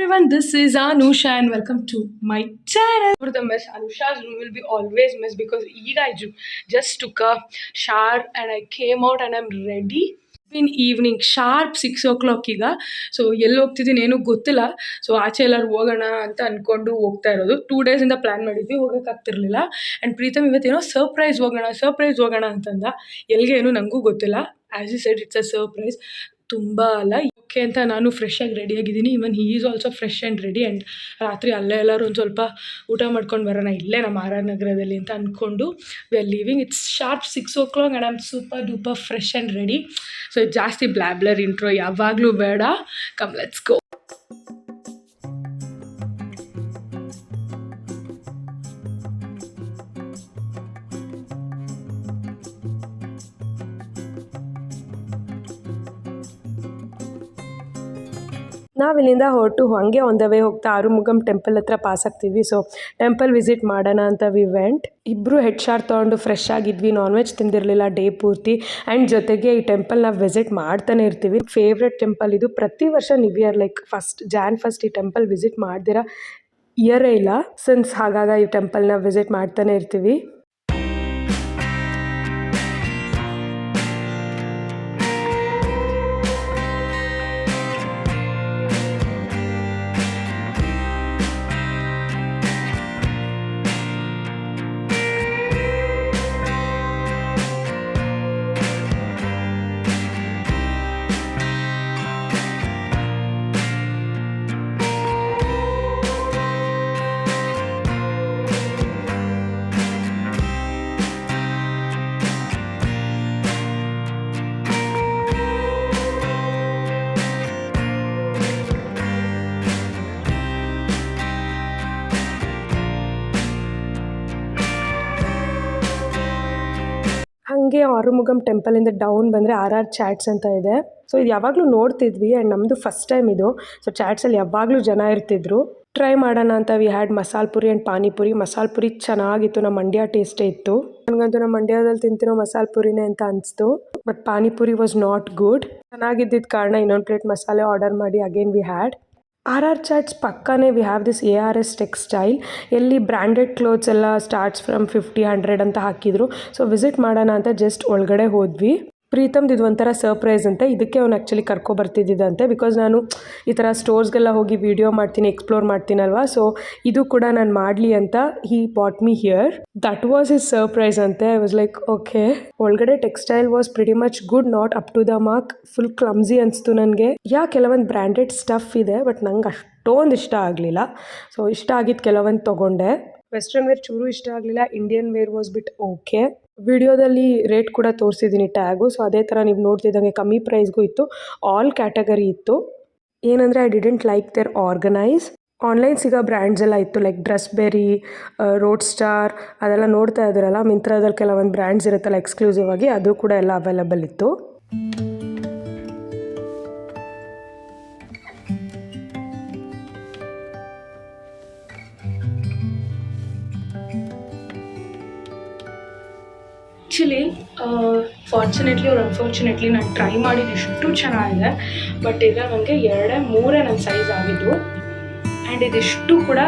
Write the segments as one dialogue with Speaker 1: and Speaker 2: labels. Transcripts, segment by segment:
Speaker 1: Everyone, this is Anusha and welcome to my channel. For the mess, Anusha's room will be always mess because I just took a shower and I came out and I'm ready. In evening sharp 6 o'clock ಈಗ so ಎಲ್ಲಿ ಹೋಗ್ತಿದ್ದೀನಿ ಏನೂ ಗೊತ್ತಿಲ್ಲ. So ಆಚೆ ಎಲ್ಲರೂ ಹೋಗೋಣ ಅಂತ ಅಂದ್ಕೊಂಡು ಹೋಗ್ತಾ ಇರೋದು. 2 ಡೇಸಿಂದ ಪ್ಲ್ಯಾನ್ ಮಾಡಿದ್ವಿ, ಹೋಗೋಕ್ಕಾಗ್ತಿರ್ಲಿಲ್ಲ. ಆ್ಯಂಡ್ ಪ್ರೀತಮ್ ಇವತ್ತೇನೋ ಸರ್ಪ್ರೈಸ್ ಹೋಗೋಣ ಅಂತಂದ. ಎಲ್ಲಿಗೆ ಏನೂ ನನಗೂ ಗೊತ್ತಿಲ್ಲ. As you said it's a surprise. ತುಂಬ ಅಲ್ಲ ಓಕೆ ಅಂತ ನಾನು ಫ್ರೆಶ್ ಆಗಿ ರೆಡಿಯಾಗಿದ್ದೀನಿ. Even he is also fresh and ready. And ರಾತ್ರಿ ಅಲ್ಲೇ ಎಲ್ಲರೂ ಒಂದು ಸ್ವಲ್ಪ ಊಟ ಮಾಡ್ಕೊಂಡು ಬರೋಣ ಇಲ್ಲೇ ನಮ್ಮ ಆರ್ ಆರ್ ನಗರದಲ್ಲಿ ಅಂತ ಅಂದ್ಕೊಂಡು we are living. It's sharp 6 o'clock and I am super duper fresh and ready. So ಜಾಸ್ತಿ ಬ್ಲ್ಯಾಬ್ಲರ್ ಇಂಟ್ರೋ ಯಾವಾಗಲೂ ಬೇಡ. Come let's go.
Speaker 2: ನಾವಿಲ್ಲಿಂದ ಹೊರಟು ಹಾಗೆ ಆನ್ ದ ವೇ ಹೋಗ್ತಾ ಆರುಮುಗಂ ಟೆಂಪಲ್ ಹತ್ರ ಪಾಸ್ ಆಗ್ತಿದ್ವಿ. ಸೊ ಟೆಂಪಲ್ ವಿಸಿಟ್ ಮಾಡೋಣ ಅಂತ ವಿ ವೆಂಟ್. ಇಬ್ಬರು ಹೆಡ್ ಶಾರ್ ತೊಗೊಂಡು ಫ್ರೆಶ್ ಆಗಿದ್ವಿ. ನಾನ್ ವೆಜ್ ತಿಂದಿರಲಿಲ್ಲ ಡೇ ಪೂರ್ತಿ. ಆ್ಯಂಡ್ ಜೊತೆಗೆ ಈ ಟೆಂಪಲ್ ನಾವು ವಿಸಿಟ್ ಮಾಡ್ತಾನೆ ಇರ್ತೀವಿ. ಫೇವ್ರೆಟ್ ಟೆಂಪಲ್ ಇದು. ಪ್ರತಿ ವರ್ಷ ನ್ಯೂ ಇಯರ್ ಲೈಕ್ Jan 1 ಈ ಟೆಂಪಲ್ ವಿಸಿಟ್ ಮಾಡ್ದಿರ ಇಯರೇ ಇಲ್ಲ ಸಿನ್ಸ್. ಹಾಗಾಗ ಈ ಟೆಂಪಲ್ನ ವಿಸಿಟ್ ಮಾಡ್ತಾನೆ ಇರ್ತೀವಿ. ಹಾಗೆ ಆರುಮುಗಂ ಟೆಂಪಲಿಂದ ಡೌನ್ ಬಂದರೆ ಆರ್ ಚಾಟ್ಸ್ ಅಂತ ಇದೆ. ಸೊ ಇದು ಯಾವಾಗಲೂ ನೋಡ್ತಿದ್ವಿ ಆ್ಯಂಡ್ ನಮ್ಮದು ಫಸ್ಟ್ ಟೈಮ್ ಇದು. ಸೊ ಚಾಟ್ಸಲ್ಲಿ ಯಾವಾಗಲೂ ಜನ ಇರ್ತಿದ್ರು. ಟ್ರೈ ಮಾಡೋಣ ಅಂತ ವಿ ಹ್ಯಾಡ್ ಮಸಾಲೆ ಪುರಿ ಆ್ಯಂಡ್ ಪಾನಿಪುರಿ. ಮಸಾಲೆ ಪುರಿ ಚೆನ್ನಾಗಿತ್ತು, ನಮ್ಮ ಮಂಡ್ಯ ಟೇಸ್ಟೇ ಇತ್ತು. ನನಗಂತೂ ನಮ್ಮ ಮಂಡ್ಯದಲ್ಲಿ ತಿಂತಿರೋ ಮಸಾಲೆ ಪುರಿನೇ ಅಂತ ಅನಿಸ್ತು. But panipuri was not good. ಚೆನ್ನಾಗಿದ್ದಿದ್ದ ಕಾರಣ ಇನ್ನೊಂದು ಪ್ಲೇಟ್ ಮಸಾಲೆ ಆರ್ಡರ್ ಮಾಡಿ again we had. R chats ಪಕ್ಕನೇ we have this ARS textile, ಎಲ್ಲಿ ಬ್ರ್ಯಾಂಡೆಡ್ ಕ್ಲೋತ್ಸ್ ಎಲ್ಲ ಸ್ಟಾರ್ಟ್ಸ್ ಫ್ರಮ್ 50-100 ಅಂತ ಹಾಕಿದ್ರು. ಸೊ ವಿಸಿಟ್ ಮಾಡೋಣ ಅಂತ ಜಸ್ಟ್ ಒಳಗಡೆ ಹೋದ್ವಿ. ಪ್ರೀತಮ್ದು ಇದು ಒಂಥರ ಸರ್ಪ್ರೈಸ್ ಅಂತೆ. ಇದಕ್ಕೆ ಅವ್ನು ಆ್ಯಕ್ಚುಲಿ ಕರ್ಕೊಬರ್ತಿದ್ದಂತೆ. ಬಿಕಾಸ್ ನಾನು ಈ ಥರ ಸ್ಟೋರ್ಸ್ಗೆಲ್ಲ ಹೋಗಿ ವೀಡಿಯೋ ಮಾಡ್ತೀನಿ, ಎಕ್ಸ್ಪ್ಲೋರ್ ಮಾಡ್ತೀನಲ್ವಾ. ಸೊ ಇದು ಕೂಡ ನಾನು ಮಾಡಲಿ ಅಂತ he brought me here. That was his surprise ಅಂತೆ. I was like okay. ಒಳಗಡೆ textile was pretty much good, not up to the mark. Full clumsy ಅನಿಸ್ತು ನನಗೆ. ಕೆಲವೊಂದು ಬ್ರ್ಯಾಂಡೆಡ್ ಸ್ಟಫ್ ಇದೆ ಬಟ್ ನಂಗೆ ಅಷ್ಟೊಂದು ಇಷ್ಟ ಆಗಲಿಲ್ಲ. ಸೊ ಇಷ್ಟ ಆಗಿದ್ದು ಕೆಲವೊಂದು ತೊಗೊಂಡೆ. ವೆಸ್ಟರ್ನ್ ವೇರ್ ಚೂರು ಇಷ್ಟ ಆಗಲಿಲ್ಲ. Indian where was bit okay. ವಿಡಿಯೋದಲ್ಲಿ ರೇಟ್ ಕೂಡ ತೋರಿಸಿದ್ದೀನಿ ಟ್ಯಾಗು. ಸೊ ಅದೇ ಥರ ನೀವು ನೋಡ್ತಿದ್ದಂಗೆ ಕಮ್ಮಿ ಪ್ರೈಸ್ಗೂ ಇತ್ತು. ಆಲ್ ಕ್ಯಾಟಗರಿ ಇತ್ತು. ಏನಂದರೆ I didn't like their organise. Online ಸಿಗೋ ಬ್ರ್ಯಾಂಡ್ಸ್ ಎಲ್ಲ ಇತ್ತು ಲೈಕ್ ಡ್ರೆಸ್ಬೆರಿ, ರೋಡ್ ಸ್ಟಾರ್ ಅದೆಲ್ಲ ನೋಡ್ತಾ ಇದ್ದಾರಲ್ಲ. ಮಿಂತ್ರಾದಲ್ಲಿ ಕೆಲವೊಂದು ಬ್ರ್ಯಾಂಡ್ಸ್ ಇರುತ್ತಲ್ಲ ಎಕ್ಸ್ಕ್ಲೂಸಿವ್ ಆಗಿ, ಅದು ಕೂಡ ಎಲ್ಲ ಅವೈಲಬಲ್ ಇತ್ತು.
Speaker 1: ಆ್ಯಕ್ಚುಲಿ ಫಾರ್ಚುನೇಟ್ಲಿ ಆರ್ ಅನ್ಫಾರ್ಚುನೇಟ್ಲಿ ನಾನು ಟ್ರೈ ಮಾಡಿದ್ದು ಚೆನ್ನಾಗಿದೆ. ಬಟ್ ಈಗ ನನಗೆ 2-3 ನನ್ನ ಸೈಜ್ ಆಗಿದ್ದು. ಆ್ಯಂಡ್ ಇದಿಷ್ಟು ಕೂಡ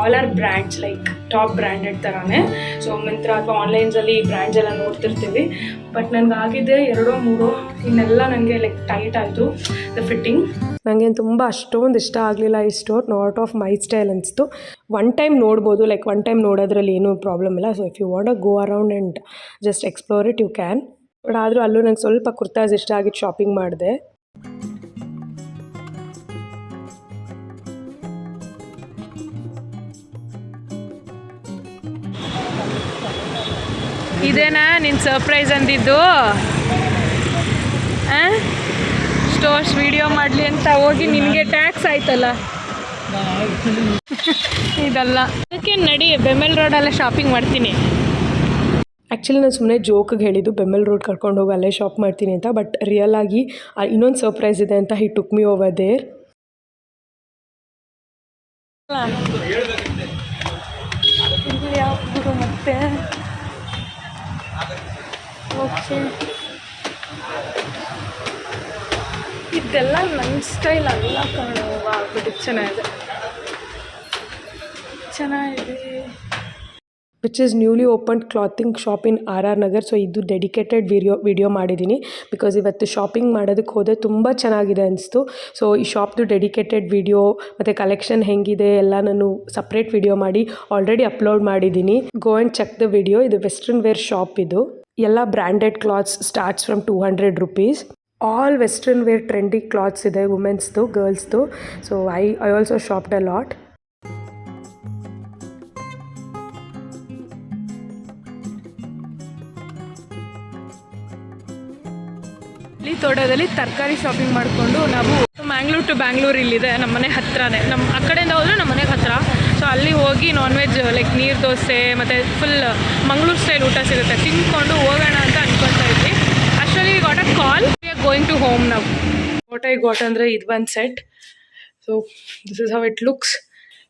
Speaker 1: all are brands like top branded ಥರನೇ. ಸೊ ಮಿಂತ್ರ ಅಥವಾ ಆನ್ಲೈನ್ಸಲ್ಲಿ ಬ್ರ್ಯಾಂಡ್ಸ್ ಎಲ್ಲ ನೋಡ್ತಿರ್ತೀವಿ. ಬಟ್ ನನಗೆ ಆಗಿದೆ 2-3. ಇನ್ನೆಲ್ಲ ನನಗೆ ಲೈಕ್ ಟೈಟ್ ಆಯಿತು ದ ಫಿಟ್ಟಿಂಗ್.
Speaker 2: ನನಗೇನು ತುಂಬ ಅಷ್ಟೊಂದು ಇಷ್ಟ ಆಗಲಿಲ್ಲ ಈ store. Not of my style ಅನಿಸ್ತು. ಒನ್ ಟೈಮ್ ನೋಡ್ಬೋದು, ಲೈಕ್ ಒನ್ ಟೈಮ್ ನೋಡೋದ್ರಲ್ಲಿ ಏನೂ ಪ್ರಾಬ್ಲಮ್ ಇಲ್ಲ. So if you want go around and just explore it you can. But ಆದರೂ ಅಲ್ಲೂ ನಂಗೆ ಸ್ವಲ್ಪ ಕುರ್ತಾಸ್ ಇಷ್ಟ ಆಗಿದ್ದು ಶಾಪಿಂಗ್ ಮಾಡಿದೆ.
Speaker 1: ಇದೇನಾ ನಿನ್ನ ಸರ್ಪ್ರೈಸ್ ಅಂದಿದ್ದು? ಸ್ಟೋರ್ಸ್ ವಿಡಿಯೋ ಮಾಡಲಿ ಅಂತ ಹೋಗಿ ನಿನಗೆ ಟ್ಯಾಕ್ಸ್ ಆಯ್ತಲ್ಲ. ಇದಲ್ಲ ಅದಕ್ಕೆ ನಡಿ ಬೆಮೆಲ್ ರೋಡಲ್ಲೇ ಶಾಪಿಂಗ್ ಮಾಡ್ತೀನಿ.
Speaker 2: ಆ್ಯಕ್ಚುಲಿ ನಾನು ಸುಮ್ಮನೆ ಜೋಕಿಗೆ ಹೇಳಿದ್ದು ಬೆಮೆಲ್ ರೋಡ್ ಕರ್ಕೊಂಡು ಹೋಗಿ ಅಲ್ಲೇ ಶಾಪ್ ಮಾಡ್ತೀನಿ ಅಂತ. ಬಟ್ ರಿಯಲ್ ಆಗಿ ಇನ್ನೊಂದು ಸರ್ಪ್ರೈಸ್ ಇದೆ ಅಂತ he took me over there.
Speaker 1: ಮತ್ತೆ ಓಕೆ ಇದೆಲ್ಲ ನನ್ನ ಸ್ಟೈಲ್ ಅಲ್ಲ ಕಾಣುವ ಬಟ್ ಚೆನ್ನಾಗಿದೆ ಚೆನ್ನಾಗಿದೆ.
Speaker 2: Which is newly opened clothing shop in R R Nagar. So ಇದು ಡೆಡಿಕೇಟೆಡ್ ವಿಡಿಯೋ ಮಾಡಿದ್ದೀನಿ ಬಿಕಾಸ್ ಇವತ್ತು ಶಾಪಿಂಗ್ ಮಾಡೋದಕ್ಕೆ ಹೋದೆ, ತುಂಬ ಚೆನ್ನಾಗಿದೆ ಅನಿಸ್ತು. ಸೊ ಈ ಶಾಪ್ದು ಡೆಡಿಕೇಟೆಡ್ ವಿಡಿಯೋ ಮತ್ತು ಕಲೆಕ್ಷನ್ ಹೆಂಗಿದೆ ಎಲ್ಲ ನಾನು ಸಪ್ರೇಟ್ ವಿಡಿಯೋ ಮಾಡಿ ಆಲ್ರೆಡಿ ಅಪ್ಲೋಡ್ ಮಾಡಿದ್ದೀನಿ. Go and check the video. ಇದು ವೆಸ್ಟರ್ನ್ ವೇರ್ ಶಾಪ್. ಇದು ಎಲ್ಲ branded clothes starts from 200 rupees. All western wear trendy clothes ಇದೆ, ವುಮೆನ್ಸ್ದು, ಗರ್ಲ್ಸ್ದು. So I also shopped a lot.
Speaker 1: ಇಲ್ಲಿ ತೋಟದಲ್ಲಿ ತರಕಾರಿ ಶಾಪಿಂಗ್ ಮಾಡಿಕೊಂಡು ನಾವು ಮ್ಯಾಂಗ್ಳೂರ್ ಟು ಬ್ಯಾಂಗ್ಳೂರ್ ಇಲ್ಲಿದೆ, ನಮ್ಮ ಮನೆ ಹತ್ರನೇ. ನಮ್ಮ ಆ ಕಡೆಯಿಂದ ಹೋದರೆ ನಮ್ಮ ಮನೆಗೆ ಹತ್ತಿರ. ಸೊ ಅಲ್ಲಿ ಹೋಗಿ ನಾನ್ ವೆಜ್ ಲೈಕ್ ನೀರು ದೋಸೆ ಮತ್ತು ಫುಲ್ ಮಂಗಳೂರು ಸ್ಟೈಲ್ ಊಟ ಸಿಗುತ್ತೆ, ತಿಂದ್ಕೊಂಡು ಹೋಗೋಣ ಅಂತ ಅನ್ಕೊತಾ ಇದ್ವಿ. ಅಷ್ಟರಲ್ಲಿ got a call, we are going to home ನಾವು. ವಾಟ್ ಐ ಗಾಟ್ ಅಂದರೆ ಇದು ಒಂದು set. So this is how it looks.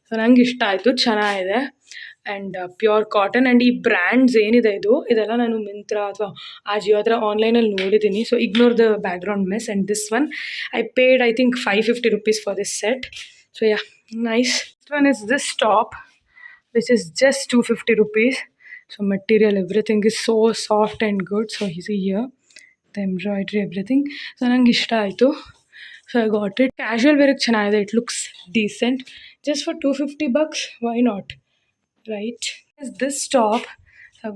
Speaker 1: So ನಂಗೆ ಇಷ್ಟ ಆಯಿತು, ಚೆನ್ನಾಗಿದೆ. And pure cotton. ಆ್ಯಂಡ್ ಈ ಬ್ರ್ಯಾಂಡ್ಸ್ ಏನಿದೆ ಇದೆಲ್ಲ ನಾನು ಮಿಂತ್ರಾ ಅಥವಾ ಆಜಿಯೋ ಹತ್ರ ಆನ್ಲೈನಲ್ಲಿ ನೋಡಿದ್ದೀನಿ. So ignore the background mess. And this one I paid I think 550 rupees for this set. So yeah, nice. This one is this top which is just 250 rupees. So material everything is so soft and good. So is here the embroidery everything. So ನಂಗೆ ಇಷ್ಟ ಆಯಿತು. So I got it. Casual ವೇರಿಗೆ ಚೆನ್ನಾಗಿದೆ, it looks decent. Just for 250 bucks, why not, right? This top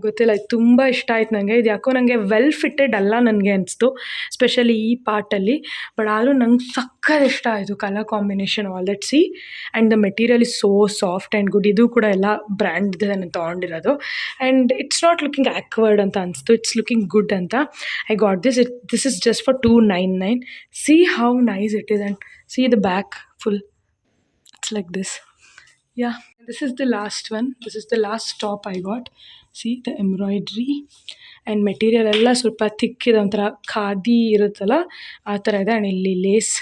Speaker 1: ಗೊತ್ತಿಲ್ಲ, ಇದು ತುಂಬ ಇಷ್ಟ ಆಯ್ತು ನನಗೆ. ಇದು ಯಾಕೋ ನನಗೆ ವೆಲ್ ಫಿಟ್ಟೆಡ್ ಅಲ್ಲ ನನಗೆ ಅನಿಸ್ತು, ಸ್ಪೆಷಲಿ ಈ ಪಾರ್ಟಲ್ಲಿ. ಬಟ್ ಆದರೂ ನಂಗೆ ಸಕ್ಕತ್ ಇಷ್ಟ ಆಯಿತು colour combination, all that. See and the material is so soft and good. ಇದು ಕೂಡ ಎಲ್ಲ ಬ್ರ್ಯಾಂಡ್ ನಾನು ತೊಗೊಂಡಿರೋದು. And it's not looking awkward ಅಂತ ಅನಿಸ್ತು, ಇಟ್ಸ್ ಲುಕಿಂಗ್ ಗುಡ್ ಅಂತ. I got this is just for 299. See how nice it is. And see the back full, it's like this. Yeah, this is the last one. This is the last top I got. See the embroidery and material ಎಲ್ಲ ಸ್ವಲ್ಪ ತಿಕ್ಕಿದೆ, ಒಂಥರ ಖಾದಿ ಇರುತ್ತಲ್ಲ ಆ ಥರ ಇದೆ. And ಇಲ್ಲಿ lace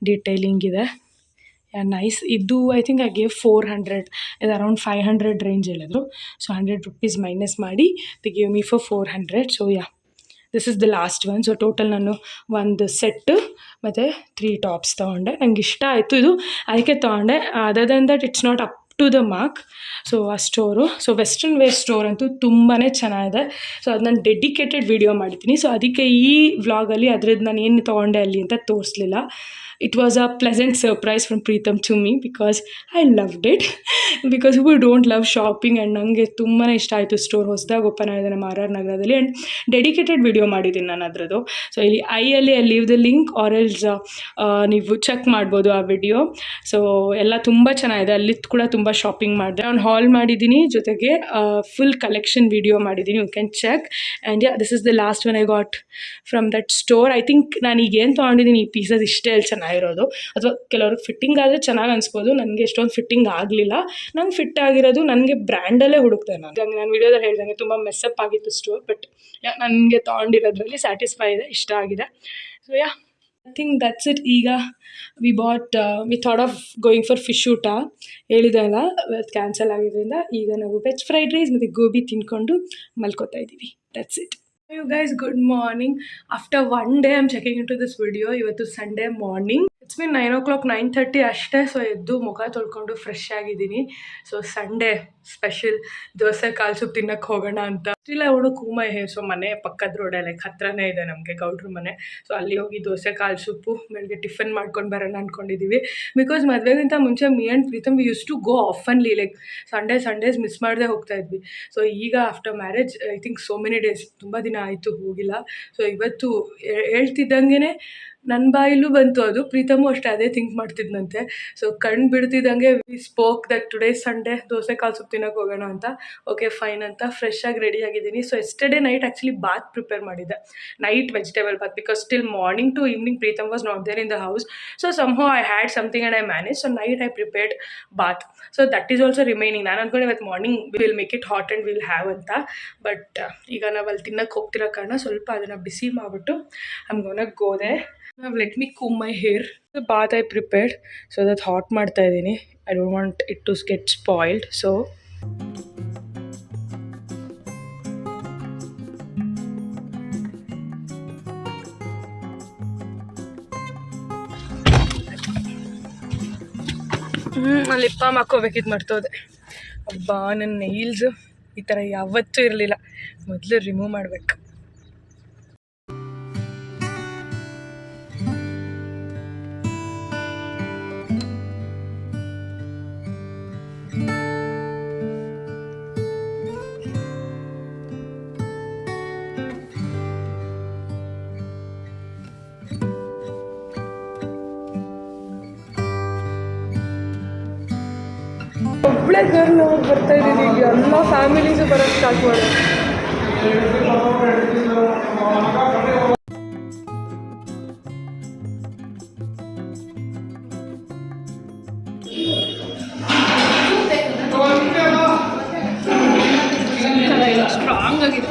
Speaker 1: detailing ಇದೆ. ಯಾ, nice. ಇದು ಐ ಥಿಂಕ್ ಐ ಗೇವ್ 400. ಇದು ಅರೌಂಡ್ 500 ರೇಂಜ್ ಹೇಳಿದ್ರು. ಸೊ 100 rupees ಮೈನಸ್ ಮಾಡಿ the gave me for 400. So yeah, this is the last one. So total ನಾನು ಒಂದು ಸೆಟ್ಟು ಮತ್ತು 3 ಟಾಪ್ಸ್ ತೊಗೊಂಡೆ. ನಂಗೆ ಇಷ್ಟ ಆಯಿತು ಇದು, ಅದಕ್ಕೆ ತೊಗೊಂಡೆ. Other than that it's not up to the mark. So ಆ store, so western wear store ಅಂತೂ ತುಂಬಾ ಚೆನ್ನಾಗಿದೆ. ಸೊ ಅದು ನಾನು ಡೆಡಿಕೇಟೆಡ್ ವಿಡಿಯೋ ಮಾಡಿದ್ದೀನಿ. ಸೊ ಅದಕ್ಕೆ ಈ ವ್ಲಾಗಲ್ಲಿ ಅದ್ರದ್ದು ನಾನು ಏನು ತೊಗೊಂಡೆ ಅಲ್ಲಿ ಅಂತ ತೋರಿಸಲಿಲ್ಲ. It was a pleasant surprise from Preetham to me because I loved it. Because who don't love shopping? And ನನಗೆ ತುಂಬಾ ಇಷ್ಟ ಆಯಿತು. ಸ್ಟೋರ್ ಹೊಸದಾಗಿ ಓಪನ್ ಆಗಿದೆ ನಮ್ಮ ಆರ್ ಆರ್ ನಗರದಲ್ಲಿ. ಆ್ಯಂಡ್ ಡೆಡಿಕೇಟೆಡ್ ವಿಡಿಯೋ ಮಾಡಿದ್ದೀನಿ ನಾನು ಅದರದ್ದು. ಸೊ ಇಲ್ಲಿ ಐಯಲ್ಲಿ I leave the link or else ನೀವು ಚೆಕ್ ಮಾಡ್ಬೋದು ಆ ವಿಡಿಯೋ. ಸೊ ಎಲ್ಲ ತುಂಬ ಚೆನ್ನಾಗಿದೆ. ಅಲ್ಲಿ ಕೂಡ ತುಂಬ ಶಾಪಿಂಗ್ ಮಾಡಿದೆ. ನಾನು ಹಾಲ್ ಮಾಡಿದ್ದೀನಿ, ಜೊತೆಗೆ ಫುಲ್ ಕಲೆಕ್ಷನ್ ವಿಡಿಯೋ ಮಾಡಿದ್ದೀನಿ. You can check. And yeah, this is the last one I got from that store. I think ನಾನು ಈಗ ಏನು ತೊಗೊಂಡಿದ್ದೀನಿ ಈ ಪೀಸಸ್ ಇಷ್ಟೇ ಅಲ್ಲಿ ಚೆನ್ನಾಗಿರೋದು. ಅಥವಾ ಕೆಲವ್ರಿಗೆ ಫಿಟ್ಟಿಂಗ್ ಆದರೆ ಚೆನ್ನಾಗಿ ಅನಿಸ್ಬೋದು, ನನಗೆ ಎಷ್ಟೊಂದು ಫಿಟ್ಟಿಂಗ್ ಆಗಲಿಲ್ಲ. ನಂಗೆ ಫಿಟ್ ಆಗಿರೋದು ನನಗೆ ಬ್ರ್ಯಾಂಡಲ್ಲೇ ಹುಡುಕ್ತೆ. ನಾನು ವಿಡಿಯೋದಲ್ಲಿ ಹೇಳ್ದಂಗೆ ತುಂಬ ಮೆಸ್ಸಪ್ ಆಗಿತ್ತು ಸ್ಟೋರ್. ಬಟ್ ನನಗೆ ತೊಗೊಂಡಿರೋದ್ರಲ್ಲಿ ಸ್ಯಾಟಿಸ್ಫೈ ಇದೆ, ಇಷ್ಟ ಆಗಿದೆ. So yeah, I think that's it. ಈಗ we thought of going for fish ಊಟ. ಹೇಳಿದೆ ಅಲ್ಲ, ಕ್ಯಾನ್ಸಲ್ ಆಗಿದ್ದರಿಂದ ಈಗ ನಾವು ವೆಜ್ ಫ್ರೈಡ್ ರೈಸ್ ಮತ್ತು ಗೋಬಿ ತಿನ್ಕೊಂಡು ಮಲ್ಕೋತಾ ಇದ್ದೀವಿ. That's it. You guys, good morning. After one day I'm checking into this video. ಇವತ್ತು Sunday morning. It's mean 9 o'clock, 9:30 ಅಷ್ಟೇ. ಸೊ ಎದ್ದು ಮುಖ ತೊಳ್ಕೊಂಡು ಫ್ರೆಶ್ ಆಗಿದ್ದೀನಿ. ಸೊ ಸಂಡೇ ಸ್ಪೆಷಲ್ ದೋಸೆ ಕಾಲು ಸೂಪ್ ತಿನ್ನಕ್ಕೆ ಹೋಗೋಣ ಅಂತ. ಸ್ಟಿಲ್ ಅವಳು ಕೂಮೈ ಹೇರ್. ಸೊ ಮನೆ ಪಕ್ಕದ ರೋಡೆ, ಲೈಕ್ ಹತ್ರನೇ ಇದೆ ನಮಗೆ ಗೌಡ್ರ ಮನೆ. ಸೊ ಅಲ್ಲಿ ಹೋಗಿ ದೋಸೆ ಕಾಲು ಸೂಪು ಬೆಳಗ್ಗೆ ಟಿಫನ್ ಮಾಡ್ಕೊಂಡು ಬರೋಣ ಅಂದ್ಕೊಂಡಿದ್ದೀವಿ. ಬಿಕಾಸ್ ಮದುವೆಗಿಂತ ಮುಂಚೆ me and Preetham we use to go ಆಫನ್ಲಿ, ಲೈಕ್ ಸಂಡೇಸ್ ಮಿಸ್ ಮಾಡದೆ ಹೋಗ್ತಾ ಇದ್ವಿ. ಸೊ ಈಗ after marriage I think so many days, ತುಂಬ ದಿನ ಆಯಿತು ಹೋಗಿಲ್ಲ. ಸೊ ಇವತ್ತು ಹೇಳ್ತಿದ್ದಂಗೆ ನನ್ನ ಬಾಯಿಲೂ ಬಂತು ಅದು. ಪ್ರೀತಮು ಅಷ್ಟೇ ಅದೇ ಥಿಂಕ್ ಮಾಡ್ತಿದ್ದಂತೆ. ಸೊ ಕಣ್ಣು ಬಿಡ್ತಿದ್ದಂಗೆ we spoke that today Sunday dosa ಕಾಲು ಸೂಪ್ ತಿನ್ನೋಕೆ ಹೋಗೋಣ ಅಂತ. ಓಕೆ ಫೈನ್ ಅಂತ ಫ್ರೆಶ್ ಆಗಿ ರೆಡಿ ಆಗಿದ್ದೀನಿ. So yesterday night actually bath prepare ಮಾಡಿದ್ದೆ, night vegetable bath. Because still morning to evening Preetham was not there in the house. So somehow I had something and I manage. So night I prepared bath. So that is also remaining. ನಾನು ಅಂದ್ಕೊಂಡು ಇವತ್ತು morning will make it hot and will have ಅಂತ. But ಈಗ ನಾವು ಅಲ್ಲಿ ತಿನ್ನಕ್ಕೆ ಹೋಗ್ತಿರೋ ಕಾರಣ ಸ್ವಲ್ಪ ಅದನ್ನು ಬಿಸಿ ಮಾಡಿಬಿಟ್ಟು I'm gonna go there. Now let me comb my hair. The bath I prepared, so that hot ಮಾಡ್ತಾ ಇದ್ದೀನಿ. I don't want it to get spoiled. So lip balm ಹಾಕೋಬೇಕಿದ್ದು ಮರ್ತೋದೆ. ಅಬ್ಬಾ ನನ್ನ ನೈಲ್ಸು ಈ ಥರ ಯಾವತ್ತೂ ಇರಲಿಲ್ಲ. ಮೊದಲು ರಿಮೂವ್ ಮಾಡಬೇಕು. ಒಬ್ಬಳೇ ಗರ್ಲ್ ಬರ್ತಾ ಇದ್ದೀನಿ. ಈಗ ಎಲ್ಲ ಫ್ಯಾಮಿಲೀಸು ಬರೋಕ್ಕೆ ಸ್ಟಾರ್ಟ್ ಮಾಡಿ. ಸ್ಟ್ರಾಂಗ್ ಆಗಿದೆ.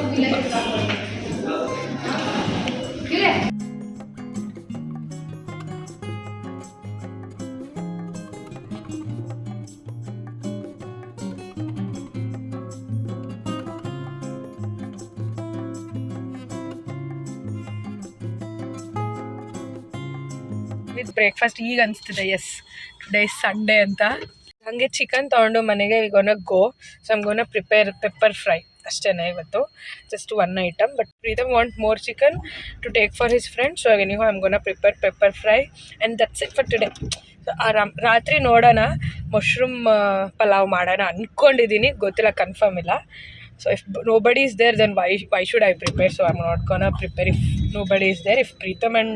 Speaker 1: ವಿತ್ ಬ್ರೇಕ್ಫಾಸ್ಟ್ ಈಗ ಅನಿಸ್ತಿದೆ ಎಸ್ ಟುಡೇ ಇಸ್ ಸಂಡೇ ಅಂತ. ಹಾಗೆ ಚಿಕನ್ ತೊಗೊಂಡು ಮನೆಗೆ gonna go. So I'm gonna prepare pepper fry ಅಷ್ಟೇ ಇವತ್ತು, just one item. But Preetham want more chicken to take for his friend. So anyhow I'm gonna prepare pepper fry and that's it for today. So ರಾತ್ರಿ ನೋಡೋಣ, mushroom pulao ಮಾಡೋಣ ಅಂದ್ಕೊಂಡಿದ್ದೀನಿ, ಗೊತ್ತಿಲ್ಲ, confirm ಇಲ್ಲ. So if nobody is there, then why should I prepare? So I'm not gonna prepare if nobody is there. If Preetham and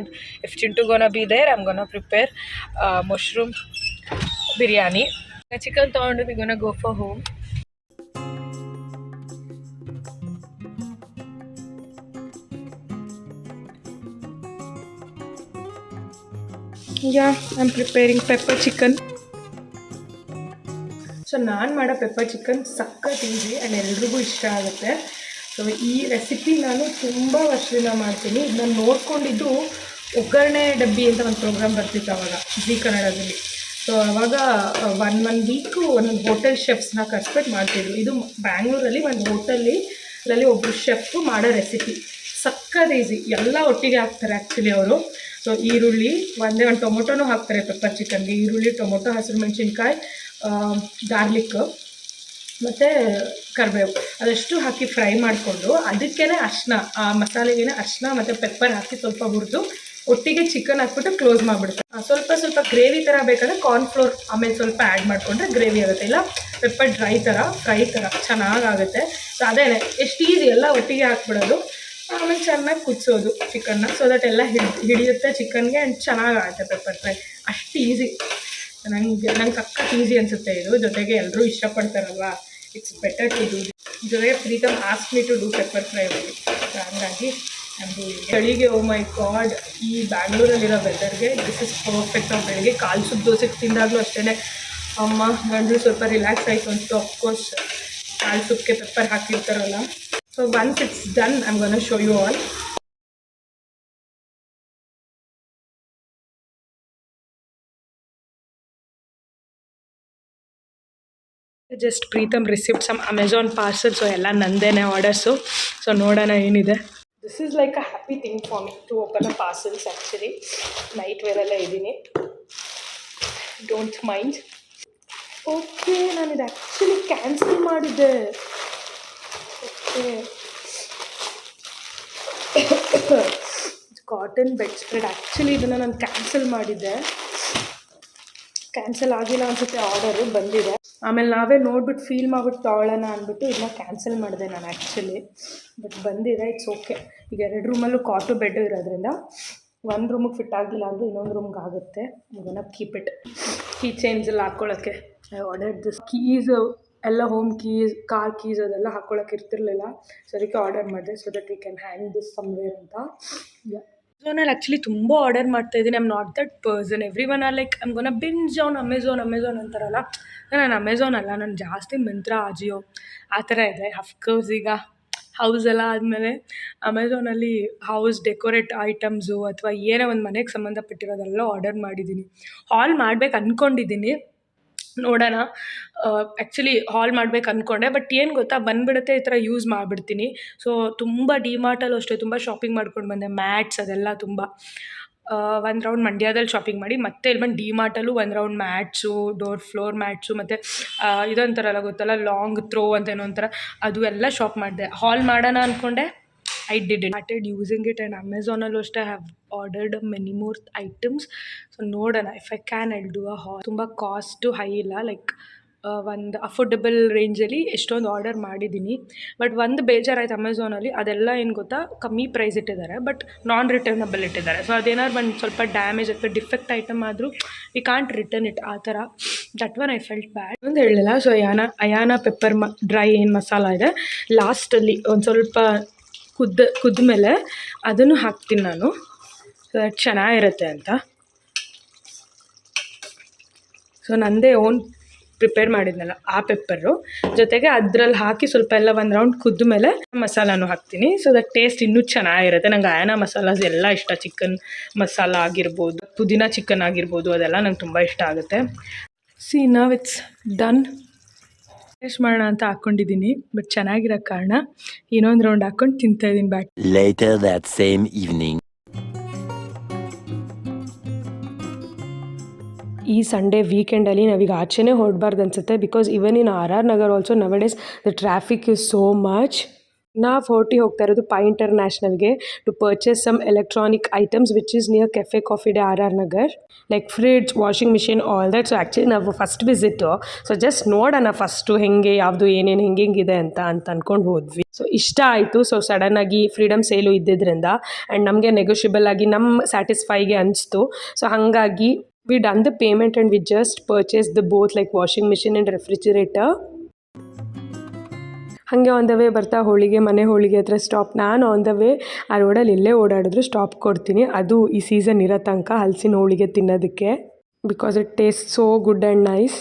Speaker 1: if Chintu gonna be there, I'm gonna prepare mushroom biryani. Chicken toಗೊಂಡು we're gonna go for home. Yeah, I'm preparing pepper chicken. So ನಾನು ಮಾಡೋ pepper chicken ಸಖತ್ easy and ಎಲ್ರಿಗೂ ಇಷ್ಟ ಆಗುತ್ತೆ. So ಈ recipe ನಾನು ತುಂಬ ವರ್ಷದಿಂದ ಮಾಡ್ತೀನಿ. ಇದನ್ನ ನೋಡ್ಕೊಂಡಿದ್ದು ಒಗ್ಗರಣೆ ಡಬ್ಬಿ ಅಂತ ಒಂದು ಪ್ರೋಗ್ರಾಮ್ ಬರ್ತಿತ್ತು ಆವಾಗ ಜಿ ಕನ್ನಡದಲ್ಲಿ. ಸೊ ಆವಾಗ ಒನ್ ವೀಕು ಒಂದೊಂದು ಹೋಟೆಲ್ ಶೆಫ್ಸ್ನ ಕರ್ಸ್ಬಿಟ್ಟು ಮಾಡ್ತಿದ್ರು. ಇದು ಬ್ಯಾಂಗ್ಳೂರಲ್ಲಿ ಒಂದು ಹೋಟೆಲಲ್ಲಿ ಒಬ್ಬರು ಶೆಫ್ ಮಾಡೋ ರೆಸಿಪಿ. ಸಖತ್ ಈಸಿ, ಎಲ್ಲ ಒಟ್ಟಿಗೆ ಹಾಕ್ತಾರೆ ಆ್ಯಕ್ಚುಲಿ ಅವರು. ಸೊ ಈರುಳ್ಳಿ ಒಂದು ಟೊಮೊಟೊನೂ ಹಾಕ್ತಾರೆ ಪೆಪ್ಪರ್ ಚಿಕನ್ಗೆ. ಈರುಳ್ಳಿ, ಟೊಮೊಟೊ, ಹಸಿರು ಮೆಣಸಿನ್ಕಾಯಿ, ಗಾರ್ಲಿಕ್ ಮತ್ತು ಕರಿಬೇವು ಅದಷ್ಟು ಹಾಕಿ ಫ್ರೈ ಮಾಡಿಕೊಂಡು ಅದಕ್ಕೇ ಅರಿಶಿನ, ಆ ಮಸಾಲೆಗೇ ಅರಿಶಿನ ಮತ್ತು ಪೆಪ್ಪರ್ ಹಾಕಿ ಸ್ವಲ್ಪ ಹುರಿದು ಒಟ್ಟಿಗೆ ಚಿಕನ್ ಹಾಕ್ಬಿಟ್ಟು ಕ್ಲೋಸ್ ಮಾಡಿಬಿಡ್ತಾರೆ. ಸ್ವಲ್ಪ ಗ್ರೇವಿ ಥರ ಬೇಕಾದ್ರೆ ಕಾರ್ನ್ಫ್ಲೋರ್ ಆಮೇಲೆ ಸ್ವಲ್ಪ ಆ್ಯಡ್ ಮಾಡಿಕೊಂಡ್ರೆ ಗ್ರೇವಿ ಆಗುತ್ತೆ, ಇಲ್ಲ ಪೆಪ್ಪರ್ ಫ್ರೈ ಥರ ಚೆನ್ನಾಗಾಗುತ್ತೆ. ಸೊ ಅದೇ ಎಷ್ಟು ಈಸಿ, ಎಲ್ಲ ಒಟ್ಟಿಗೆ ಹಾಕ್ಬಿಡೋದು, ಆಮೇಲೆ ಚೆನ್ನಾಗಿ ಕುದಿಸೋದು ಚಿಕನ್ನ. ಸೊ ದಟ್ ಎಲ್ಲ ಹಿಡಿಯುತ್ತೆ ಚಿಕನ್ಗೆ ಆ್ಯಂಡ್ ಚೆನ್ನಾಗಾಗುತ್ತೆ ಪೆಪ್ಪರ್ ಫ್ರೈ. ಅಷ್ಟು ಈಸಿ, ನಂಗೆ ಸಖತ್ ಈಸಿ ಅನಿಸುತ್ತೆ ಇದು. ಜೊತೆಗೆ ಎಲ್ಲರೂ ಇಷ್ಟಪಡ್ತಾರಲ್ವಾ, ಇಟ್ಸ್ ಬೆಟರ್ ಟು ಡೂ. ಜೊತೆಗೆ Preetham ask me to do pepper fry ಹೋಗಿ. ಹಾಗಾಗಿ ನಮ್ಮದು ಚಳಿಗೆ ಓ ಮೈ ಗಾಡ್, ಈ ಬ್ಯಾಂಗ್ಳೂರಲ್ಲಿರೋ ವೆದರ್ಗೆ ದಿಸ್ ಇಸ್ ಪರ್ಫೆಕ್ಟ್. ನಾವು ಬೆಳಗ್ಗೆ ಕಾಲು ಸುಟ್ಟು ದೋಸೆ ತಿಂದಾಗಲೂ ಅಷ್ಟೇ ಅಮ್ಮ ಗಂಡಲು ಸ್ವಲ್ಪ ರಿಲ್ಯಾಕ್ಸ್ ಆಯಿತು ಅನಿಸ್ತು. ಅಫ್ಕೋರ್ಸ್ ಕಾಲು ಸುಪ್ಪಿಗೆ ಪೆಪ್ಪರ್ ಹಾಕಿರ್ತಾರಲ್ಲ. So once it's done I am gonna show you all. Just Preetham received some Amazon parcel. So ಎಲ್ಲ ನಂದೇನೆ ಆರ್ಡರ್ಸು. ಸೊ ನೋಡೋಣ ಏನಿದೆ. This is like a happy thing for me to open a parcels. Actually night ವೇರೆಲ್ಲ ಇದ್ದೀನಿ, don't mind. Okay, ನಾನಿದು actually cancel ಮಾಡಿದ್ದೆ. Okay, cotton bed spread. Actually ಇದನ್ನು ನಾನು ಕ್ಯಾನ್ಸಲ್ ಮಾಡಿದ್ದೆ, ಕ್ಯಾನ್ಸಲ್ ಆಗಿಲ್ಲ ಅನಿಸುತ್ತೆ, ಆರ್ಡರು ಬಂದಿದೆ. ಆಮೇಲೆ ನಾವೇ ನೋಡ್ಬಿಟ್ಟು ಫೀಲ್ ಮಾಡಿಬಿಟ್ಟು ತೊಗೊಳ್ಳೋಣ ಅಂದ್ಬಿಟ್ಟು ಇದನ್ನ ಕ್ಯಾನ್ಸಲ್ ಮಾಡಿದೆ ನಾನು ಆ್ಯಕ್ಚುಲಿ. ಬಟ್ ಬಂದಿದೆ, ಇಟ್ಸ್ ಓಕೆ. ಈಗ 2 ರೂಮಲ್ಲೂ ಕಾಟು ಬೆಡ್ ಇರೋದ್ರಿಂದ ಒಂದು ರೂಮಿಗೆ ಫಿಟ್ ಆಗಲಿಲ್ಲ ಅಂದರೆ ಇನ್ನೊಂದು ರೂಮ್ಗೆ ಆಗುತ್ತೆ. ಇದನ್ನು ಕೀಪ್ ಇಟ್. ಕೀ ಚೇಂಜಲ್ಲಿ ಹಾಕ್ಕೊಳ್ಳೋಕ್ಕೆ ಐ ಆರ್ಡರ್ ದಿಸ್. ಕೀಸು ಎಲ್ಲ ಹೋಮ್ ಕೀಸ್, ಕಾರ್ ಕೀಸ್ ಅದೆಲ್ಲ ಹಾಕ್ಕೊಳ್ಳೋಕೆ ಇರ್ತಿರ್ಲಿಲ್ಲ. ಸೊ ಅದಕ್ಕೆ ಆರ್ಡರ್ ಮಾಡಿದೆ, so that we can hang this somewhere ಅಂತ. ಅಮೆಝಾನಲ್ಲಿ ಆ್ಯಕ್ಚುಲಿ ತುಂಬ ಆರ್ಡರ್ ಮಾಡ್ತಾಯಿದ್ದೀನಿ. I am not that person. Everyone are like I am gonna binge on Amazon ಅಂತಾರಲ್ಲ. ನಾನು ಅಮೆಝಾನ್ ಅಲ್ಲ, ನಾನು ಜಾಸ್ತಿ ಮಿಂತ್ರಾ, ಅಜಿಯೋ ಆ ಥರ ಇದೆ. ಅಫ್ಕೋರ್ಸ್ ಈಗ ಹೌಸ್ ಎಲ್ಲ ಆದಮೇಲೆ ಅಮೆಝಾನಲ್ಲಿ ಹೌಸ್ ಡೆಕೋರೇಟ್ ಐಟಮ್ಸು ಅಥವಾ ಏನೇ ಒಂದು ಮನೆಗೆ ಸಂಬಂಧಪಟ್ಟಿರೋದೆಲ್ಲ ಆರ್ಡರ್ ಮಾಡಿದ್ದೀನಿ. ಹಾಲ್ ಮಾಡ್ಬೇಕು ಅಂದ್ಕೊಂಡಿದ್ದೀನಿ, ನೋಡೋಣ. ಆ್ಯಕ್ಚುಲಿ ಹಾಲ್ ಮಾಡ್ಬೇಕು ಅಂದ್ಕೊಂಡೆ, ಬಟ್ ಏನು ಗೊತ್ತಾ, ಬಂದುಬಿಡುತ್ತೆ, ಈ ಥರ ಯೂಸ್ ಮಾಡಿಬಿಡ್ತೀನಿ. ಸೊ ತುಂಬ ಡಿಮಾರ್ಟಲ್ಲೂ ಅಷ್ಟೇ ತುಂಬ ಶಾಪಿಂಗ್ ಮಾಡ್ಕೊಂಡು ಬಂದೆ, ಮ್ಯಾಟ್ಸ್ ಅದೆಲ್ಲ ತುಂಬ. ಒಂದು ರೌಂಡ್ ಮಂಡ್ಯದಲ್ಲಿ ಶಾಪಿಂಗ್ ಮಾಡಿ ಮತ್ತೆ ಇಲ್ಲಿ ಬಂದು ಡಿ ಮಾರ್ಟಲ್ಲೂ ಒಂದು ರೌಂಡ್ ಮ್ಯಾಟ್ಸು, ಫ್ಲೋರ್ ಮ್ಯಾಟ್ಸು ಮತ್ತು ಇದೊಂಥರಲ್ಲ ಗೊತ್ತಲ್ಲ ಲಾಂಗ್ ಥ್ರೋ ಅಂತ ಏನೋ ಒಂಥರ ಅದು ಎಲ್ಲ ಶಾಪ್ ಮಾಡಿದೆ. ಹಾಲ್ ಮಾಡೋಣ ಅಂದ್ಕೊಂಡೆ, I did started using it. And ಅಮೆಝಾನಲ್ಲೂ ಅಷ್ಟೇ have ordered many more items. So ನೋಡೋಣ if I can I'll do a haul. ತುಂಬ ಕಾಸ್ಟು ಹೈ ಇಲ್ಲ, ಲೈಕ್ ಒಂದು ಅಫೋರ್ಡೆಬಲ್ ರೇಂಜಲ್ಲಿ ಎಷ್ಟೊಂದು ಆರ್ಡರ್ ಮಾಡಿದ್ದೀನಿ. ಬಟ್ ಒಂದು ಬೇಜಾರಾಯ್ತು ಅಮೆಝಾನಲ್ಲಿ, ಅದೆಲ್ಲ ಏನು ಗೊತ್ತಾ, ಕಮ್ಮಿ ಪ್ರೈಸ್ ಇಟ್ಟಿದ್ದಾರೆ ಬಟ್ ನಾನ್ ರಿಟರ್ನಬಲ್ ಇಟ್ಟಿದ್ದಾರೆ. ಸೊ ಅದೇನಾದ್ರು ಒಂದು ಸ್ವಲ್ಪ ಡ್ಯಾಮೇಜ್ ಅಥವಾ ಡಿಫೆಕ್ಟ್ ಐಟಮ್ ಆದರೂ ವಿ ಕಾಂಟ್ ರಿಟರ್ನ್ ಇಟ್, ಆ ಥರ. ದಟ್ ಒನ್ ಐ ಫೆಲ್ಟ್ ಬ್ಯಾಡ್ ಅಂತ ಹೇಳಿಲ್ಲ. ಸೊ ಅಯಾನ ಪೆಪ್ಪರ್ ಡ್ರೈ ಏನು ಮಸಾಲ ಇದೆ ಲಾಸ್ಟಲ್ಲಿ ಒಂದು ಸ್ವಲ್ಪ ಕುದ್ದ ಮೇಲೆ ಅದನ್ನು ಹಾಕ್ತೀನಿ ನಾನು, ಸೊ ಅದು ಚೆನ್ನಾಗಿರುತ್ತೆ ಅಂತ. ಸೊ ನಂದೇ ಓನ್ ಪ್ರಿಪೇರ್ ಮಾಡಿದ್ನಲ್ಲ ಆ ಪೆಪ್ಪರು ಜೊತೆಗೆ ಅದರಲ್ಲಿ ಹಾಕಿ ಸ್ವಲ್ಪ ಎಲ್ಲ ಒಂದು ರೌಂಡ್ ಕುದ್ದ ಮೇಲೆ ಮಸಾಲಾನು ಹಾಕ್ತೀನಿ. ಸೊ ದಟ್ ಟೇಸ್ಟ್ ಇನ್ನೂ ಚೆನ್ನಾಗಿರುತ್ತೆ. ನಂಗೆ ಅಯಾನ ಮಸಾಲಾಸ್ ಎಲ್ಲ ಇಷ್ಟ. ಚಿಕನ್ ಮಸಾಲ ಆಗಿರ್ಬೋದು, ಪುದೀನ ಚಿಕನ್ ಆಗಿರ್ಬೋದು, ಅದೆಲ್ಲ ನಂಗೆ ತುಂಬ ಇಷ್ಟ ಆಗುತ್ತೆ. See now it's done. Taste ಮಾಡೋಣ ಅಂತ ಹಾಕ್ಕೊಂಡಿದ್ದೀನಿ, ಬಟ್ ಚೆನ್ನಾಗಿರೋ ಕಾರಣ ಇನ್ನೊಂದು ರೌಂಡ್ ಹಾಕ್ಕೊಂಡು ತಿಂತಾಯಿದ್ದೀನಿ but.
Speaker 3: Later that same evening.
Speaker 2: ಈ ಸಂಡೇ ವೀಕೆಂಡಲ್ಲಿ ನಾವೀಗ ಆಚೆನೇ ಹೊರಡಬಾರ್ದು ಅನಿಸುತ್ತೆ, because even in R R Nagar also nowadays the traffic is so much. ನಾವು ಹೋಗ್ತಾ ಇರೋದು ಪೈ ಇಂಟರ್ನ್ಯಾಷನಲ್ಗೆ to purchase some electronic items which is near cafe coffee day R R Nagar, like fridge, washing machine, all that. So actually ನಾವು first visit, so just ನೋಡೋಣ first ಹೆಂಗೆ ಯಾವುದು ಏನೇನು ಹೆಂಗಿದೆ ಅಂತ ಅಂದ್ಕೊಂಡು ಹೋದ್ವಿ. ಸೊ ಇಷ್ಟ ಆಯಿತು. ಸೊ ಸಡನ್ನಾಗಿ ಫ್ರೀಡಮ್ ಸೇಲು ಇದ್ದಿದ್ದರಿಂದ ಆ್ಯಂಡ್ ನಮಗೆ ನೆಗೋಷಿಯಬಲ್ ಆಗಿ ನಮ್ಮ ಸ್ಯಾಟಿಸ್ಫೈಗೆ ಅನಿಸ್ತು. ಸೊ ಹಾಗಾಗಿ we done the payment and we just purchased the both, like washing machine and refrigerator. ಹಾಗೆ ಆನ್ ದ ವೇ ಬರ್ತಾ ಮನೆ ಹೋಳಿಗೆ ಹತ್ರ ಸ್ಟಾಪ್. ನಾನು ಆನ್ ದ ವೇ ಆ ರೋಡಲ್ಲಿ ಎಲ್ಲೇ ಓಡಾಡಿದ್ರು ಸ್ಟಾಪ್ ಕೊಡ್ತೀನಿ, ಅದು ಈ ಸೀಸನ್ ಇರೋ ತನಕ ಹಲಸಿನ ಹೋಳಿಗೆ ತಿನ್ನೋದಕ್ಕೆ, because it taste so good and nice.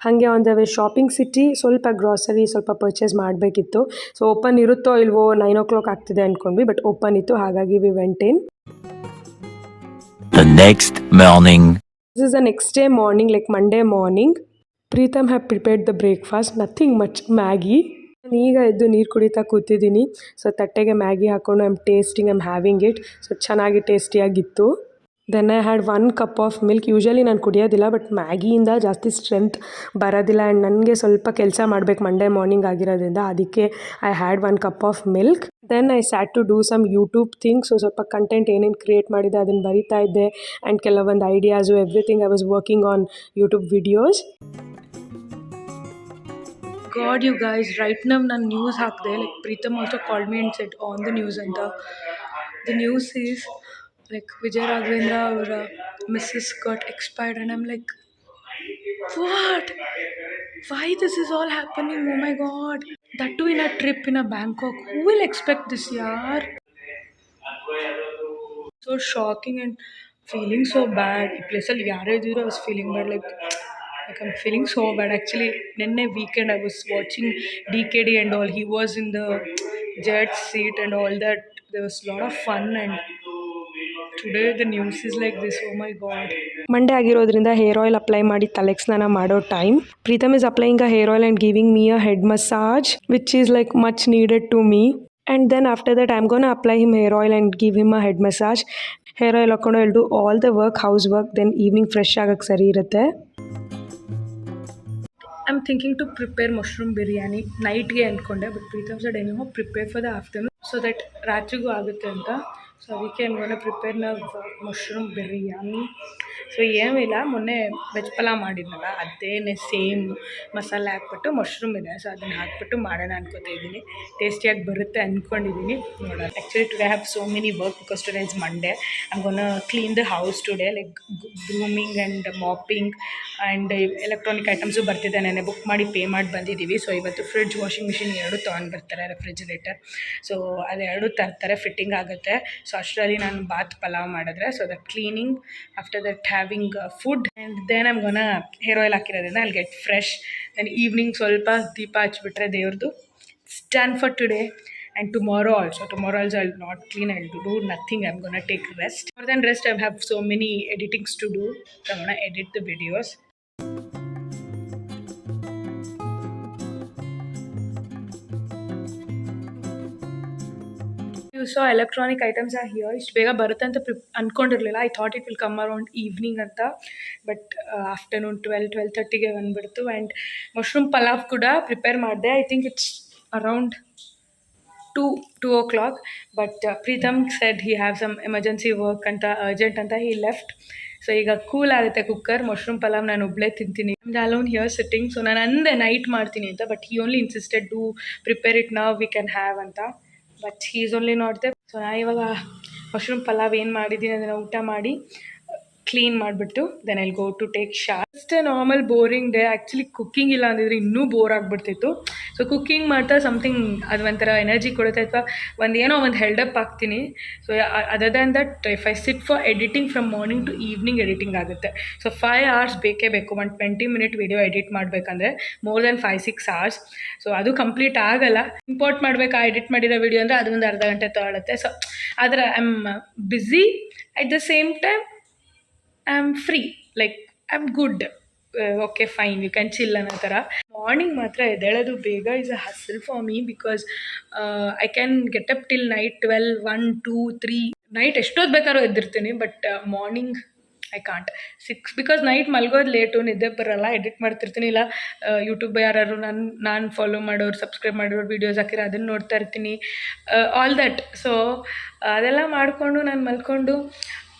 Speaker 2: ಹಾಗೆ on the way shopping city ಸ್ವಲ್ಪ ಗ್ರಾಸರಿ ಸ್ವಲ್ಪ ಪರ್ಚೇಸ್ ಮಾಡಬೇಕಿತ್ತು. ಸೊ ಓಪನ್ ಇರುತ್ತೋ ಇಲ್ವೋ, 9 o'clock ಆಗ್ತಿದೆ ಅಂದ್ಕೊಂಡ್ವಿ, ಬಟ್ ಓಪನ್ ಇತ್ತು, ಹಾಗಾಗಿ we went in.
Speaker 3: The next morning.
Speaker 2: This is the next day morning, like Monday morning. Preetham have prepared the breakfast, nothing much, Maggie. ನಾನು ಈಗ ಎದ್ದು ನೀರು ಕುಡಿತಾ ಕೂತಿದ್ದೀನಿ. ಸೊ ತಟ್ಟೆಗೆ ಮ್ಯಾಗಿ ಹಾಕ್ಕೊಂಡು ಐಮ್ ಹ್ಯಾವಿಂಗ್ ಇಟ್. ಸೊ ಚೆನ್ನಾಗಿ ಟೇಸ್ಟಿಯಾಗಿತ್ತು. Then I had 1 cup of milk. Usually ನಾನು ಕುಡಿಯೋದಿಲ್ಲ, ಬಟ್ ಮ್ಯಾಗಿಯಿಂದ ಜಾಸ್ತಿ ಸ್ಟ್ರೆಂತ್ ಬರೋದಿಲ್ಲ ಆ್ಯಂಡ್ ನನಗೆ ಸ್ವಲ್ಪ ಕೆಲಸ ಮಾಡಬೇಕು ಮಂಡೇ ಮಾರ್ನಿಂಗ್ ಆಗಿರೋದ್ರಿಂದ, ಅದಕ್ಕೆ I had 1 cup of milk. Then I sat to do some YouTube things. So ಸ್ವಲ್ಪ ಕಂಟೆಂಟ್ ಏನೇನು ಕ್ರಿಯೇಟ್ ಮಾಡಿದೆ ಅದನ್ನು ಬರಿತಾ ಇದ್ದೆ ಆ್ಯಂಡ್ ಕೆಲವೊಂದು ideas everything I was working on YouTube videos.
Speaker 1: God, you guys, right now ನಾನು ನ್ಯೂಸ್ ಹಾಕಿದೆ, like Preetham also called me and said on the news ಅಂತ. The news is like Vijay Raghavendra or Mrs. got expired, and I'm like, what? Why this is all happening? Oh my God! That too in a trip in a Bangkok. Who will expect this, yaar? So shocking and feeling so bad. ಈ ಪ್ಲೇಸಲ್ಲಿ ಯಾರೇ ಇದ್ದರೂ I was feeling bad, like I'm feeling so bad. Actually, ನಿನ್ನೆ weekend I was watching DKD and all. He was in the jet seat and all that. There was a lot of fun, and today the news is like this. Oh my God.
Speaker 2: Monday ಆಗಿರೋದ್ರಿಂದ hair oil apply ಮಾಡಿ ತಲೆಗೆ ಸ್ನಾನ ಮಾಡೋ time. Preetham is applying a hair oil and giving me a head massage which is like much needed to me. And then after that I am gonna apply him hair oil and give him a head massage. Hair oil ಹಾಕ್ಕೊಂಡು ಎಲ್ಡು all the work, house work, then evening fresh ಆಗೋಕ್ಕೆ ಸರಿ ಇರುತ್ತೆ.
Speaker 1: I'm thinking to prepare mushroom biryani ನೈಟ್ಗೆ ಅಂದ್ಕೊಂಡೆ, but Preetham side anyhow prepare for the afternoon so that ರಾತ್ರಿಗೂ ಆಗುತ್ತೆ ಅಂತ. ಸೊ ಅದಕ್ಕೆ ಐಮ್ ಗೋನ ಪ್ರಿಪೇರ್ ನಾವು ಮಶ್ರೂಮ್ ಬಿರಿಯಾನಿ. ಸೊ ಏನೂ ಇಲ್ಲ, ಮೊನ್ನೆ ವೆಜ್ ಪಲಾವ್ ಮಾಡಿದ್ನಲ್ಲ ಅದೇನೇ ಸೇಮ್ ಮಸಾಲೆ ಹಾಕ್ಬಿಟ್ಟು ಮಶ್ರೂಮ್ ಇದೆ, ಸೊ ಅದನ್ನು ಹಾಕ್ಬಿಟ್ಟು ಮಾಡೋಣ ಅನ್ಕೋತಾ ಇದ್ದೀನಿ. ಟೇಸ್ಟಿಯಾಗಿ ಬರುತ್ತೆ ಅಂದ್ಕೊಂಡಿದ್ದೀನಿ, ನೋಡೋಣ. Actually today have so many work because today is Monday. I'm ಗೋನ clean the house today, like grooming and mopping and electronic items ಬರ್ತಿದೆ. ನೆನ್ನೆ ಬುಕ್ ಮಾಡಿ ಪೇ ಮಾಡಿ ಬಂದಿದ್ದೀವಿ. ಸೊ ಇವತ್ತು ಫ್ರಿಡ್ಜ್, ವಾಷಿಂಗ್ ಮಿಷಿನ್ ಎರಡು ತೊಗೊಂಡು ಬರ್ತಾರೆ, ರೆಫ್ರಿಜರೇಟರ್. ಸೊ ಅದೆರಡು ತರ್ತಾರೆ, ಫಿಟ್ಟಿಂಗ್ ಆಗುತ್ತೆ. ಸೊ ಅಷ್ಟರಲ್ಲಿ ನಾನು ಬಾತ್ ಪಲಾವ್ ಮಾಡಿದ್ರೆ, so that cleaning, after that having food and then I'm gonna hair oil ಹಾಕಿರೋದ್ರಿಂದ ಅಲ್ಲಿ ಗೆಟ್ ಫ್ರೆಶ್. ದೆನ್ ಈವ್ನಿಂಗ್ ಸ್ವಲ್ಪ ದೀಪ ಹಚ್ಬಿಟ್ರೆ ದೇವ್ರದ್ದು. It's done for today. And tomorrow also I'll not clean, I'll do nothing. I'm gonna take rest. More than rest, I have so many editings to do. So I'm gonna edit the videos. You saw electronic items are here. ಇಷ್ಟು ಬೇಗ ಬರುತ್ತೆ ಅಂತ ಅನ್ಕೊಂಡಿರಲಿಲ್ಲ. I thought it will come around evening ಅಂತ, but afternoon 12-12:30ಗೆ ಬಂದುಬಿಡ್ತು. And mushroom pulao ಕೂಡ prepare ಮಾಡಿದೆ. I think it's around 2 o'clock, but Preetham said he have some emergency work ಅಂತ urgent ಅಂತ he left. ಸೊ ಈಗ ಕೂಲ್ ಆಗುತ್ತೆ ಕುಕ್ಕರ್. ಮಶ್ರೂಮ್ ಪಲಾವ್ ನಾನು ಒಬ್ಬಳೇ ತಿಂತೀನಿ. And alone here sitting. So ನಾನು ಅಂದೆ ನೈಟ್ ಮಾಡ್ತೀನಿ ಅಂತ, but he only insisted to prepare it now we can have ಅಂತ, but he is only not there. So ನಾನು ಇವಾಗ ಮಶ್ರೂಮ್ ಪಲಾವ್ ಏನು ಮಾಡಿದ್ದೀನಿ ಅದನ್ನು ಊಟ ಮಾಡಿ ಕ್ಲೀನ್ ಮಾಡಿಬಿಟ್ಟು then I'll go to take shower. Just a normal boring day. Actually cooking ಇಲ್ಲ ಅಂದಿದ್ರೆ ಇನ್ನೂ ಬೋರ್ ಆಗಿಬಿಡ್ತಿತ್ತು. ಸೊ ಕುಕ್ಕಿಂಗ್ ಮಾಡ್ತಾ ಸಮಥಿಂಗ್ ಅದು ಒಂಥರ ಎನರ್ಜಿ ಕೊಡುತ್ತೆ, ಅಥವಾ ಒಂದು ಹೆಲ್ಡಪ್ ಆಗ್ತೀನಿ. So other than that if I sit for editing from morning to evening editing ಆಗುತ್ತೆ. ಸೊ 5 hours ಬೇಕೇ ಬೇಕು. 20-minute ವಿಡಿಯೋ ಎಡಿಟ್ ಮಾಡಬೇಕಂದ್ರೆ ಮೋರ್ ದೆನ್ 5-6 hours. ಸೊ ಅದು ಕಂಪ್ಲೀಟ್ ಆಗಲ್ಲ. ಇಂಪೋರ್ಟ್ ಮಾಡಬೇಕಾ ಎಡಿಟ್ ಮಾಡಿರೋ ವಿಡಿಯೋ ಅಂದರೆ ಅದು ಒಂದು ಅರ್ಧ ಗಂಟೆ ತೊಗೊಳುತ್ತೆ. ಸೊ ಆದರೆ I am busy at the same time I am free, like I am good. Okay fine, you can chill ಅನ್ನೋ ಥರ. ಮಾರ್ನಿಂಗ್ ಮಾತ್ರ ಎದ್ದೇಳೋದು ಬೇಗ is a hassle for me, because I can get up till night 12, 1, 2, 3 night ಎಷ್ಟೊತ್ತು ಬೇಕಾದ್ರೂ ಎದ್ದಿರ್ತೀನಿ. But morning I can't 6, because night ಮಲ್ಗೋದು late, ನಿದ್ದೆ ಬರೋಲ್ಲ, ಎಡಿಟ್ ಮಾಡ್ತಿರ್ತೀನಿ. ಇಲ್ಲ ಯೂಟ್ಯೂಬ್ ಯಾರು ನಾನು ಫಾಲೋ ಮಾಡೋರು, ಸಬ್ಸ್ಕ್ರೈಬ್ ಮಾಡೋರು ವೀಡಿಯೋಸ್ ಹಾಕಿರೋ ಅದನ್ನು ನೋಡ್ತಾ ಇರ್ತೀನಿ, ಆಲ್ ದಟ್. ಸೊ ಅದೆಲ್ಲ ಮಾಡಿಕೊಂಡು ನಾನು ಮಲ್ಕೊಂಡು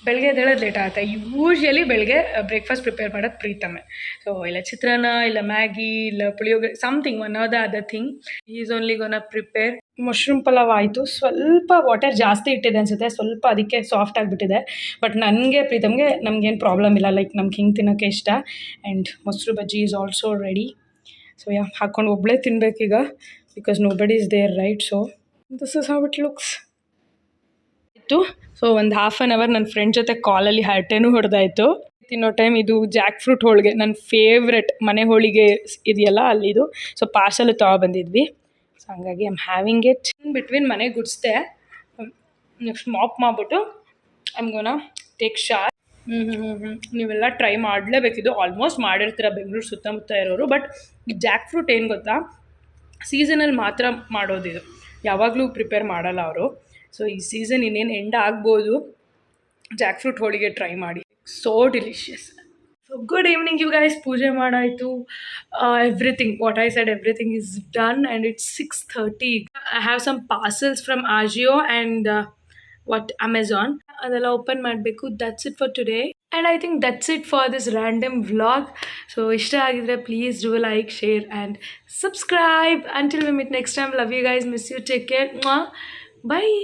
Speaker 1: ಬೆಳಗ್ಗೆ ಎದ್ದೇಳೋದು ಲೇಟ್ ಆಗುತ್ತೆ. ಯೂಶ್ವಲಿ ಬೆಳಗ್ಗೆ ಬ್ರೇಕ್ಫಾಸ್ಟ್ ಪ್ರಿಪೇರ್ ಮಾಡೋದು ಪ್ರೀತಮೆ. ಸೊ ಇಲ್ಲ ಚಿತ್ರಾನ್ನ, ಇಲ್ಲ ಮ್ಯಾಗಿ, ಇಲ್ಲ puliyogare, something one are the other thing is only ಗೋನ prepare. Mushroom pulao ಆಯಿತು. ಸ್ವಲ್ಪ ವಾಟರ್ ಜಾಸ್ತಿ ಇಟ್ಟಿದೆ ಅನಿಸುತ್ತೆ, ಸ್ವಲ್ಪ ಅದಕ್ಕೆ ಸಾಫ್ಟ್ ಆಗಿಬಿಟ್ಟಿದೆ. ಬಟ್ ನನಗೆ ಪ್ರೀತಮ್ಗೆ ನಮಗೇನು ಪ್ರಾಬ್ಲಮ್ ಇಲ್ಲ, ಲೈಕ್ ನಮ್ಗೆ ಹಿಂಗೆ ತಿನ್ನೋಕ್ಕೆ ಇಷ್ಟ. ಆ್ಯಂಡ್ ಮೊಸರು ಬಜ್ಜಿ ಈಸ್ ಆಲ್ಸೋ ರೆಡಿ. ಸೊ ಹಾಕ್ಕೊಂಡು ಒಬ್ಬಳೇ ತಿನ್ನಬೇಕೀಗ, because nobody is there, right? So this is how it looks. So ಒಂದು ಹಾಫ್ ಆನ್ ಅವರ್ ನನ್ನ ಫ್ರೆಂಡ್ ಜೊತೆ ಕಾಲಲ್ಲಿ ಹರಟೆನೂ ಹೊಡೆದಾಯಿತು. ತಿನ್ನೋ ಟೈಮ್ ಇದು ಜಾಕ್ ಫ್ರೂಟ್ ಹೋಳಿಗೆ, ನನ್ನ ಫೇವ್ರೆಟ್ ಮನೆ ಹೋಳಿಗೆ ಇದೆಯಲ್ಲ ಅಲ್ಲಿದು. ಸೊ ಪಾರ್ಸಲ್ ತೊಗೊಬಂದಿದ್ವಿ. ಸೊ ಹಂಗಾಗಿ I am having it. Between ಮನೆ ಗುಡಿಸ್ದೆ, ನೆಕ್ಸ್ಟ್ ಮಾಪ್ ಮಾಡಿಬಿಟ್ಟು I am gonna take shower. ನೀವೆಲ್ಲ ಟ್ರೈ ಮಾಡಲೇಬೇಕಿದು. ಆಲ್ಮೋಸ್ಟ್ ಮಾಡಿರ್ತೀರ ಬೆಂಗಳೂರು ಸುತ್ತಮುತ್ತ ಇರೋರು. ಬಟ್ ಈ ಜಾಕ್ ಫ್ರೂಟ್ ಏನು ಗೊತ್ತಾ, ಸೀಸನಲ್ಲಿ ಮಾತ್ರ ಮಾಡೋದಿದು, ಯಾವಾಗಲೂ ಪ್ರಿಪೇರ್ ಮಾಡಲ್ಲ ಅವರು. ಸೊ ಈ ಸೀಸನ್ ಇನ್ನೇನು ಎಂಡ್ ಆಗ್ಬೋದು, ಜಾಕ್ ಫ್ರೂಟ್ ಹೋಳಿಗೆ ಟ್ರೈ ಮಾಡಿ, so delicious. So good evening you guys. ಪೂಜೆ ಮಾಡಾಯಿತು. Everything what I said everything is done and it's 6:30. I have some parcels from Ajio and Amazon, ಅದೆಲ್ಲ ಓಪನ್ ಮಾಡಬೇಕು. That's it for today. And I think that's it for this random vlog. So ಇಷ್ಟ ಆಗಿದ್ರೆ please do like, share and subscribe. Until we meet next time. Love you guys, miss you, take care, bye.